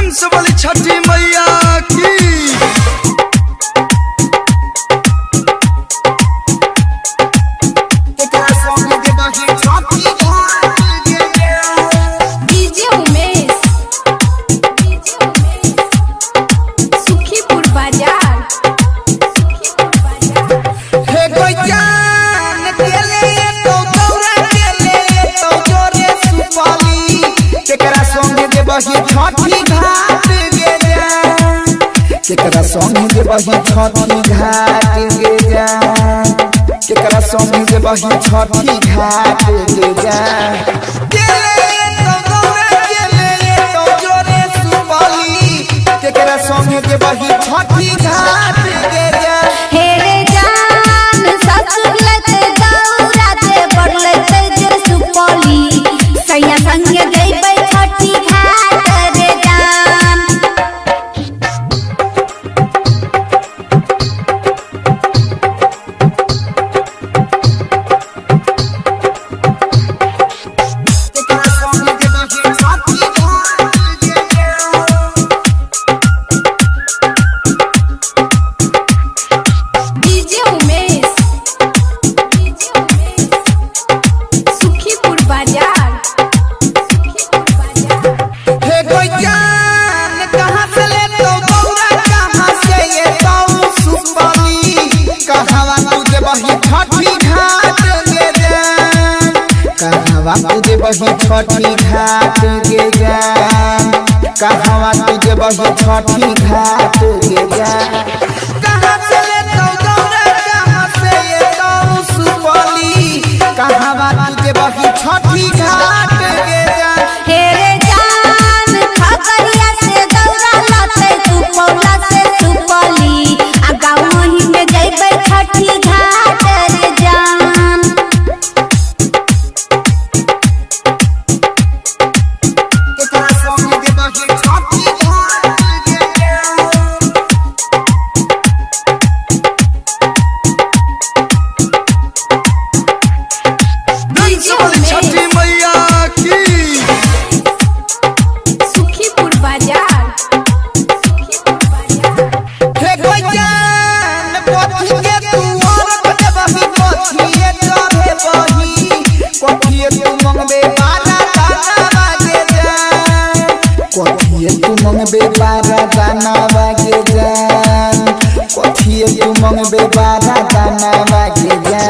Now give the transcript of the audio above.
से बोली छठी मैया की। डीजे उमेश सुखीपुर बाजार। हे गजान केले तो गौरा केले तो जोरे सुपाली केकरा संगे देबही छठी घाट गे जा। केकरा संगे देबही छठी घाट गे जा। केकरा संगे देबही छठी घाट गे जा। केले तो गौरा केले तो जोरे सुपाली केकरा संगे देबही छठी घाट गे जा। हेरे जान ससुर लते दौरा ते बढ़लते जे सुपौली सैया संगे जइबै छठी घाट रे जान। डीजे उमेश सुखीपुर बाजार। हे गजान कहाँ से ले तो गौरा कहाँ से ये तो सुपाली कहवा तुझे बही छठी घाट गे जा। कहवा तुझे बही छठी घाट गे जा। कहवा तुझे बही छठी घाट गे जा। कहाँ से ले तो गौरा कहाँ से ये तो सुपाली कहवा तुझे बही छठी घाट गे जा। हेरे जान खगड़िया से दौरा लते सुपौला से सुपौली आ गाँव ही में जइबै छठी घाट रे जान। केकरा संगे देबही छठी घाट गे जा। डीजे छठी उमेश मैया की। सुखीपुर बाजार। हे गजान पथी के तू औरत देबही पथिए चढ़े बही पथिए तू मंगबे बारा दाना बागे जा। पथिए तू मंगबे बारा दाना बागे जा। पथिए तू मंगबे बारा दाना बागे जा।